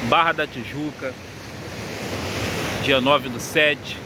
Barra da Tijuca, dia 9/7.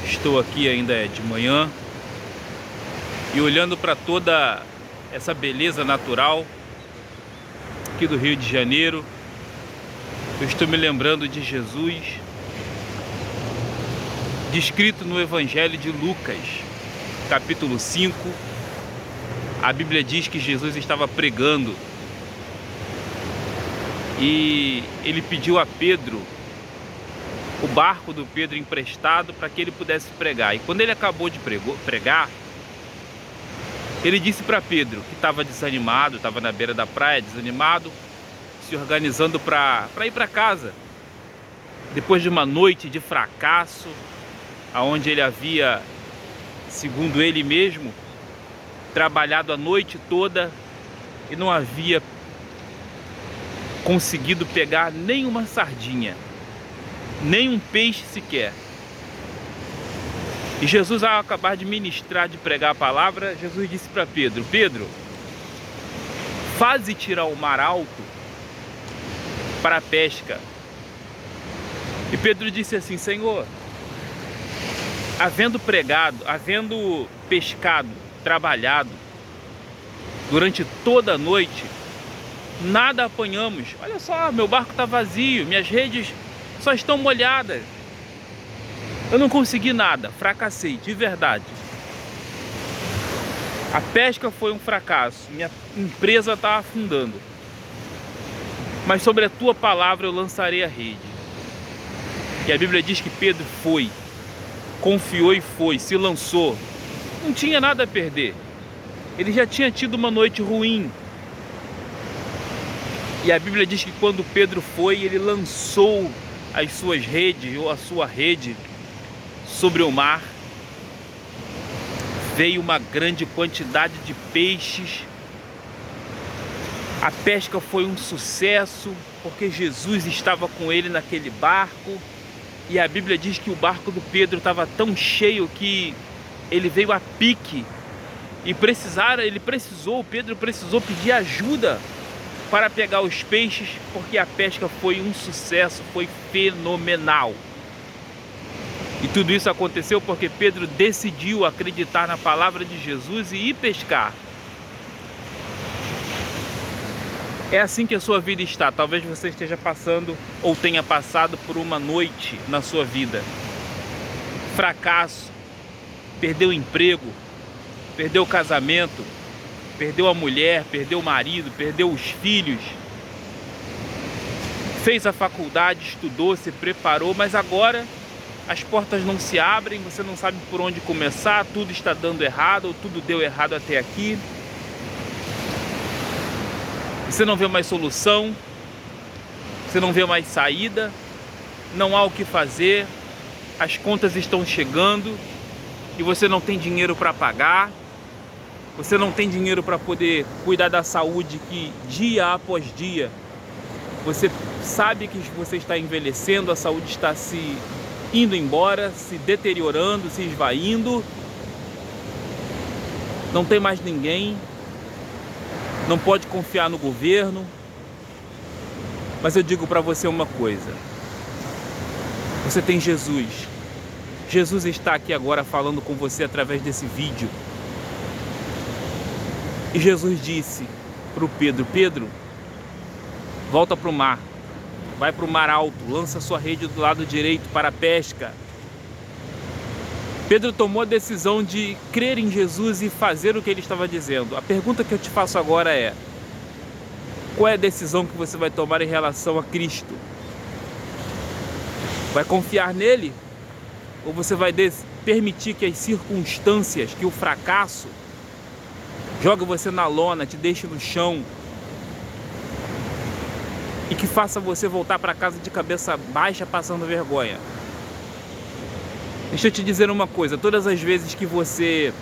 Estou aqui ainda de manhã e olhando para toda essa beleza natural aqui do Rio de Janeiro, eu estou me lembrando de Jesus, descrito no Evangelho de Lucas, capítulo 5. A Bíblia diz que Jesus estava pregando e ele pediu a Pedro o barco do Pedro emprestado para que ele pudesse pregar. E quando ele acabou de pregar, ele disse para Pedro, que estava desanimado, estava na beira da praia, desanimado, se organizando para ir para casa, depois de uma noite de fracasso, aonde ele havia, segundo ele mesmo, trabalhado a noite toda e não havia conseguido pegar nenhuma sardinha, nem um peixe sequer. E Jesus, ao acabar de ministrar, de pregar a palavra, Jesus disse para Pedro: Pedro, faze tirar o mar alto para a pesca. E Pedro disse assim: Senhor, havendo pregado, havendo pescado, trabalhado durante toda a noite, nada apanhamos. Olha só, meu barco está vazio, minhas redes só estão molhadas. Eu não consegui nada, fracassei, de verdade. A pesca foi um fracasso, minha empresa está afundando. Mas sobre a tua palavra eu lançarei a rede. E a Bíblia diz que Pedro foi, confiou e foi, se lançou. Não tinha nada a perder. Ele já tinha tido uma noite ruim. E a Bíblia diz que quando Pedro foi, ele lançou as suas redes, ou a sua rede, sobre o mar. Veio uma grande quantidade de peixes. A pesca foi um sucesso, porque Jesus estava com ele naquele barco. E a Bíblia diz que o barco do Pedro estava tão cheio que ele veio a pique. E Pedro precisou pedir ajuda para pegar os peixes, porque a pesca foi um sucesso, foi fenomenal. E tudo isso aconteceu porque Pedro decidiu acreditar na palavra de Jesus e ir pescar. É assim que a sua vida está. Talvez você esteja passando ou tenha passado por uma noite na sua vida. Fracasso, perdeu o emprego, perdeu o casamento, perdeu a mulher, perdeu o marido, perdeu os filhos. Fez a faculdade, estudou, se preparou, mas agora as portas não se abrem, você não sabe por onde começar, tudo está dando errado, ou tudo deu errado até aqui. Você não vê mais solução, você não vê mais saída, não há o que fazer, as contas estão chegando e você não tem dinheiro para pagar. Você não tem dinheiro para poder cuidar da saúde, que dia após dia você sabe que você está envelhecendo, a saúde está se indo embora, se deteriorando, se esvaindo. Não tem mais ninguém, não pode confiar no governo. Mas eu digo para você uma coisa: você tem Jesus. Jesus está aqui agora falando com você através desse vídeo. E Jesus disse para o Pedro: Pedro, volta para o mar, vai para o mar alto, lança sua rede do lado direito para a pesca. Pedro tomou a decisão de crer em Jesus e fazer o que ele estava dizendo. A pergunta que eu te faço agora é: qual é a decisão que você vai tomar em relação a Cristo? Vai confiar nele? Ou você vai permitir que as circunstâncias, que o fracasso jogue você na lona, te deixe no chão e que faça você voltar para casa de cabeça baixa, passando vergonha? Deixa eu te dizer uma coisa: todas as vezes que você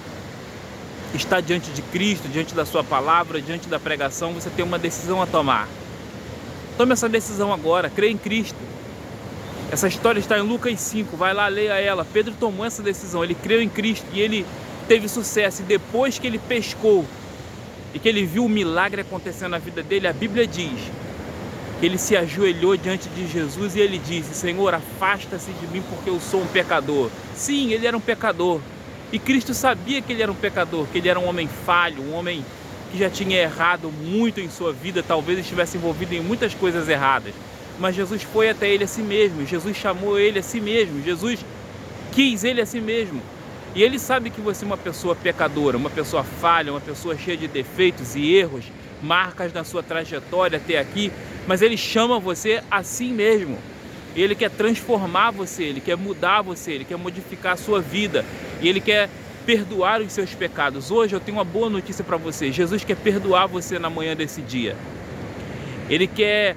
está diante de Cristo, diante da sua palavra, diante da pregação, você tem uma decisão a tomar. Tome essa decisão agora, crê em Cristo. Essa história está em Lucas 5, vai lá, leia ela. Pedro tomou essa decisão, ele creu em Cristo e ele teve sucesso. E depois que ele pescou e que ele viu o milagre acontecendo na vida dele, a Bíblia diz que ele se ajoelhou diante de Jesus e ele disse: Senhor, afasta-se de mim porque eu sou um pecador. Sim, ele era um pecador. E Cristo sabia que ele era um pecador, que ele era um homem falho, um homem que já tinha errado muito em sua vida, talvez estivesse envolvido em muitas coisas erradas. Mas Jesus foi até ele a si mesmo, Jesus chamou ele a si mesmo, Jesus quis ele a si mesmo. E ele sabe que você é uma pessoa pecadora, uma pessoa falha, uma pessoa cheia de defeitos e erros, marcas na sua trajetória até aqui, mas ele chama você a si mesmo. Ele quer transformar você, ele quer mudar você, ele quer modificar a sua vida e ele quer perdoar os seus pecados. Hoje eu tenho uma boa notícia para você. Jesus quer perdoar você na manhã desse dia. Ele quer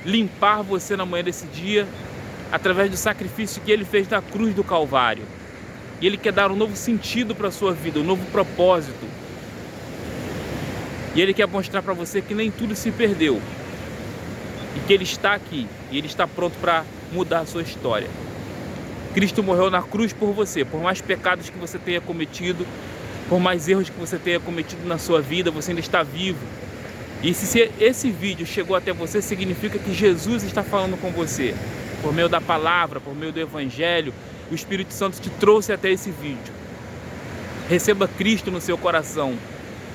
limpar você na manhã desse dia através do sacrifício que ele fez na cruz do Calvário. E ele quer dar um novo sentido para a sua vida, um novo propósito. E ele quer mostrar para você que nem tudo se perdeu. E que ele está aqui e ele está pronto para mudar a sua história. Cristo morreu na cruz por você, por mais pecados que você tenha cometido, por mais erros que você tenha cometido na sua vida, você ainda está vivo. E se esse vídeo chegou até você, significa que Jesus está falando com você. Por meio da palavra, por meio do Evangelho, o Espírito Santo te trouxe até esse vídeo. Receba Cristo no seu coração.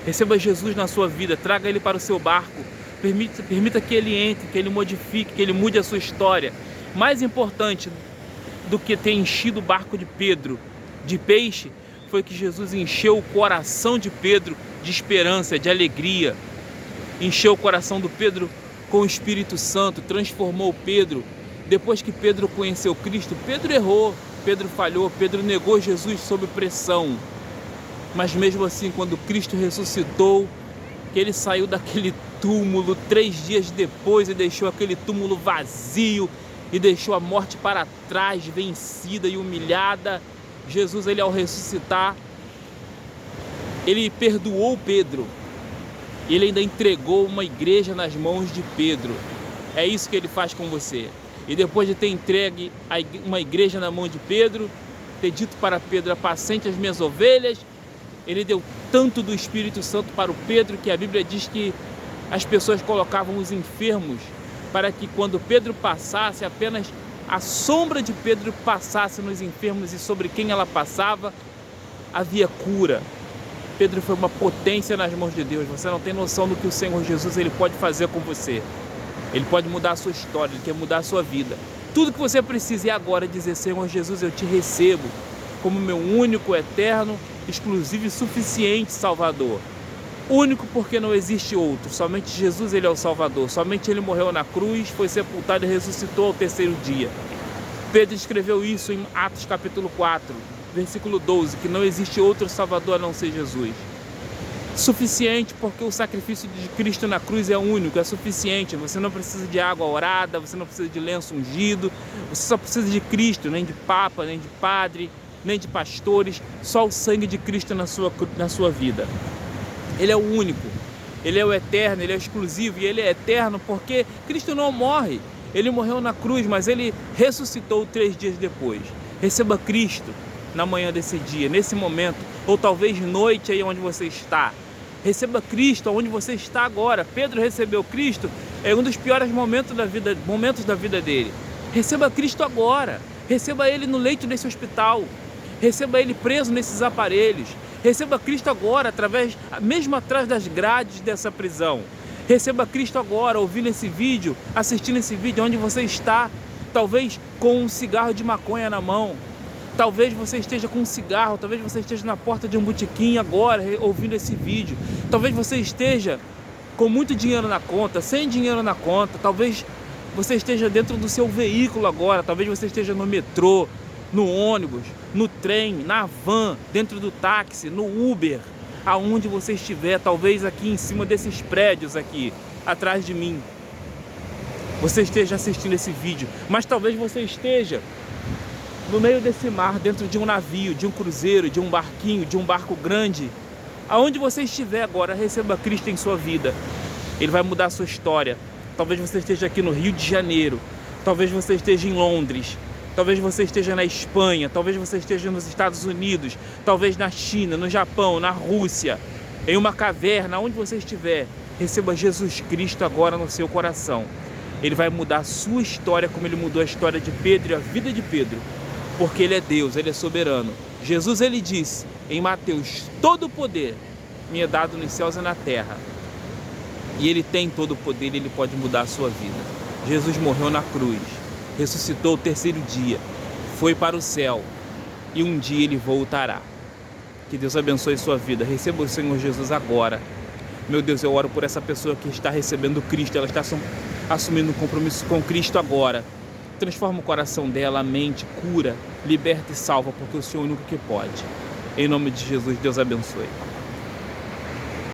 Receba Jesus na sua vida, traga Ele para o seu barco. Permita que Ele entre, que Ele modifique, que Ele mude a sua história. Mais importante do que ter enchido o barco de Pedro de peixe, foi que Jesus encheu o coração de Pedro de esperança, de alegria. Encheu o coração do Pedro com o Espírito Santo, transformou Pedro. Depois que Pedro conheceu Cristo, Pedro errou, Pedro falhou, Pedro negou Jesus sob pressão. Mas mesmo assim, quando Cristo ressuscitou, que ele saiu daquele túmulo 3 dias depois e deixou aquele túmulo vazio e deixou a morte para trás, vencida e humilhada. Jesus, ele ao ressuscitar, ele perdoou Pedro. Ele ainda entregou uma igreja nas mãos de Pedro. É isso que ele faz com você. E depois de ter entregue uma igreja na mão de Pedro, ter dito para Pedro: apacente as minhas ovelhas, ele deu tanto do Espírito Santo para o Pedro, que a Bíblia diz que as pessoas colocavam os enfermos para que quando Pedro passasse, apenas a sombra de Pedro passasse nos enfermos, e sobre quem ela passava havia cura. Pedro foi uma potência nas mãos de Deus. Você não tem noção do que o Senhor Jesus ele pode fazer com você. Ele pode mudar a sua história, ele quer mudar a sua vida. Tudo que você precisa é agora dizer: Senhor Jesus, eu te recebo como meu único, eterno, exclusivo e suficiente Salvador. Único porque não existe outro. Somente Jesus, ele é o Salvador. Somente ele morreu na cruz, foi sepultado e ressuscitou ao 3º dia. Pedro escreveu isso em Atos capítulo 4, versículo 12, que não existe outro Salvador a não ser Jesus. Suficiente porque o sacrifício de Cristo na cruz é único, é suficiente. Você não precisa de água orada, você não precisa de lenço ungido, você só precisa de Cristo, nem de papa, nem de padre, nem de pastores, só o sangue de Cristo na sua vida. Ele é o único, ele é o eterno, ele é o exclusivo, e ele é eterno porque Cristo não morre. Ele morreu na cruz, mas ele ressuscitou 3 dias depois. Receba Cristo na manhã desse dia, nesse momento, ou talvez noite aí onde você está. Receba Cristo onde você está agora. Pedro recebeu Cristo em um dos piores momentos da vida dele. Receba Cristo agora. Receba Ele no leito desse hospital. Receba Ele preso nesses aparelhos. Receba Cristo agora, mesmo atrás das grades dessa prisão. Receba Cristo agora, ouvindo esse vídeo, assistindo esse vídeo, onde você está, talvez com um cigarro de maconha na mão. Talvez você esteja com um cigarro, talvez você esteja na porta de um botequim agora, ouvindo esse vídeo. Talvez você esteja com muito dinheiro na conta, sem dinheiro na conta. Talvez você esteja dentro do seu veículo agora, talvez você esteja no metrô, no ônibus, no trem, na van, dentro do táxi, no Uber, aonde você estiver, talvez aqui em cima desses prédios aqui, atrás de mim. Você esteja assistindo esse vídeo, mas talvez você esteja no meio desse mar, dentro de um navio, de um cruzeiro, de um barquinho, de um barco grande. Aonde você estiver agora, receba Cristo em sua vida. Ele vai mudar a sua história. Talvez você esteja aqui no Rio de Janeiro, talvez você esteja em Londres, talvez você esteja na Espanha, talvez você esteja nos Estados Unidos, talvez na China, no Japão, na Rússia, em uma caverna, onde você estiver. Receba Jesus Cristo agora no seu coração. Ele vai mudar a sua história como Ele mudou a história de Pedro e a vida de Pedro. Porque Ele é Deus, Ele é soberano. Jesus, Ele disse em Mateus: todo o poder me é dado nos céus e na terra. E Ele tem todo o poder, Ele pode mudar a sua vida. Jesus morreu na cruz, ressuscitou o terceiro dia, foi para o céu e um dia Ele voltará. Que Deus abençoe sua vida. Receba o Senhor Jesus agora. Meu Deus, eu oro por essa pessoa que está recebendo Cristo, ela está assumindo um compromisso com Cristo agora. Transforma o coração dela, a mente, cura, liberta e salva, porque o Senhor é o único que pode. Em nome de Jesus, Deus abençoe.